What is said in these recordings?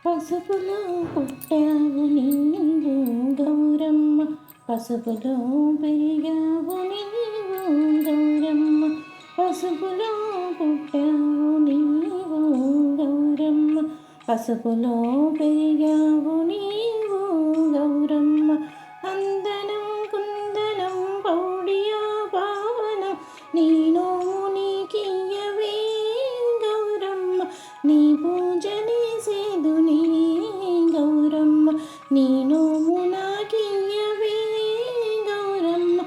పసుపులో పుట్టావు నీవు గౌరమ్మ, పసుపులో పెరిగావు నీవు గౌరమ్మ, పసుపులో పుట్టావు నీవు గౌరమ్మ, పసుపులో పెరిగావు నీవు గౌరమ్మ. అందనం కుందనం పౌడియా పావనం నీ నోము నీకియ్యవే గౌరమ్మ, నీ పూజని సేదుని గౌరమ్మ, నీ నోము నాకియ్యవే గౌరమ్మ,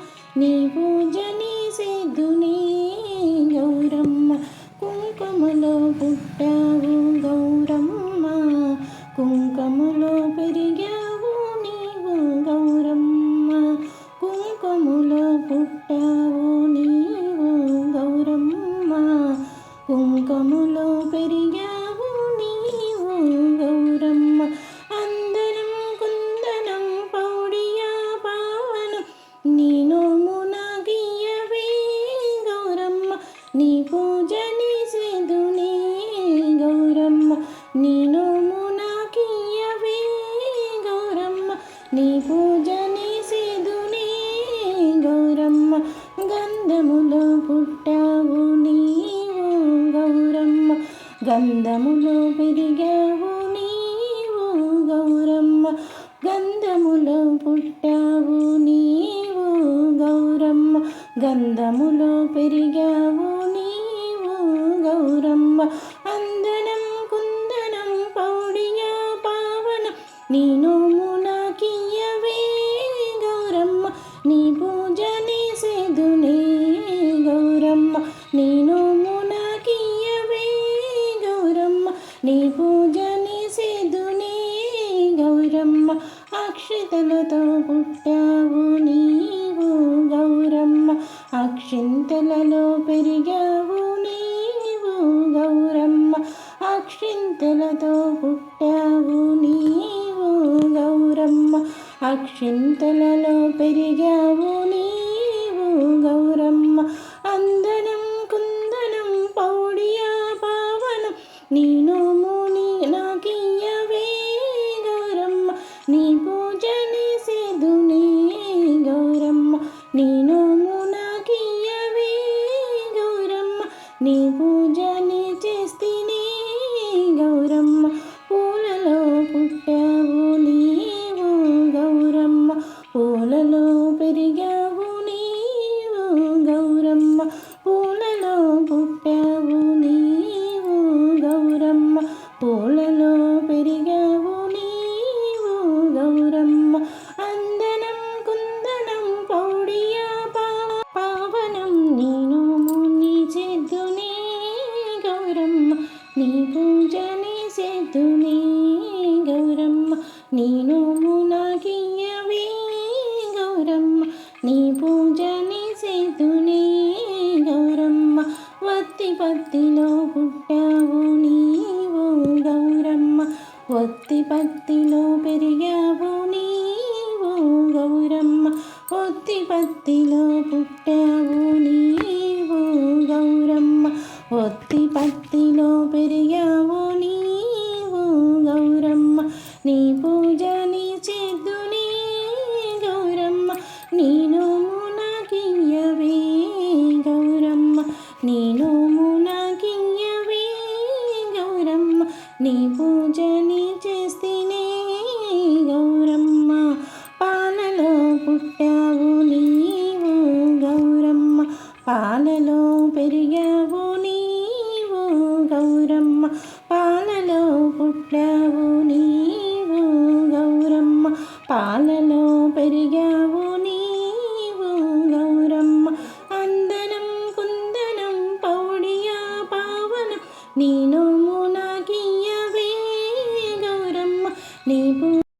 నీ పూజని సేదుని గౌరమ్మ. కుంకుమలో పుట్టావు గౌరమ్మ, కుంకుమలో పెరిగావు నీవు గౌరమ్మ, కుంకుమలో పుట్టావు నీవు గౌరమ్మ, కుంకుమలో పెరిగావు నీవు గౌరమ్మ. అందరం కుందనం పౌడియా పావనం నీ నోము నాగియ్యవే గౌరమ్మ, నీ పూజని సేదుని గౌరమ్మ, నీ నోము నాకియ్యవే గౌరమ్మ, నీ పూజని సేదుని గౌరమ్మ. గంధములో పుట్టావు నీవు గౌరమ్మ, గంధములో పెరిగావు నీవు గౌరమ్మ, గంధములో పుట్టావు నీవు గౌరమ్మ, గంధములో పెరిగావు నీవు గౌరమ్మ. అందనం కుందనం పౌడియా పావనం నీ నోము నాకియ్యవే గౌరమ్మ, నీ పూజని సేదునే గౌరమ్మ, నీ నోము నాకియ్యవే గౌరమ్మ, నీ పూజని సేదునే గౌరమ్మ. అక్షితలతో పుట్టావు నీవు గౌరమ్మ, అక్షింతలలో పెరిగావు నీవు గౌరమ్మ, అక్షింతలతో పుట్టావు నీవు గౌరమ్మ, అక్షింతలలో పెరిగావు నీవు గౌరమ్మ. అందనం కుందనం పౌడియా పావనం నీ నోము నాకియ్యవే గౌరమ్మ, నీ పూజని సేదుని గౌరమ్మ, నీ నోము నాకియ్యవే గౌరమ్మ, నీ పూజని చేస్తిని గౌరమ్మ. పూలలో పుట్టావు నీవు గౌరమ్మ, పూలలో పెరిగావు నీవు గౌరమ్మ, పూలలో పుట్టావు నీవు గౌరమ్మ, పూలలో పెరిగావు నీవు గౌరమ్మ. అందనం కుందనం పౌడియా పావనం నీ నోము నీ చేద్దునే గౌరమ్మ, నీ పూజని సేదునే గౌరమ్మ, నీ నోము నాకియ్యవే గౌరమ్మ, నీ పూజని సేదునే గౌరమ్మ. వత్తి పత్తిలో పుట్టావు నీవు గౌరమ్మ, వత్తి పత్తిలో పెరిగావు నీవు గౌరమ్మ, వత్తి పత్తిలో పుట్టావు నీవు గౌరమ్మ, వత్తి పత్తిలో పెరిగావు నీవు గౌరమ్మ, నీ పూజని చేద్దుని గౌరమ్మ, నీ నోము నాకియ్యవే గౌరమ్మ, నీ నోము నాకియ్యవే గౌరమ్మ, నీ పూజని చేస్తేనే గౌరమ్మ. పాలలో పుట్టావు నీవు గౌరమ్మ, పాలలో పెరిగావు నీవు గౌరమ్మ, పాలలో పుట్టావు నీవు గౌరమ్మ, పాలలో పెరిగావు నీవు గౌరమ్మ. అందనం కుందనం పౌడియా పావనం నీ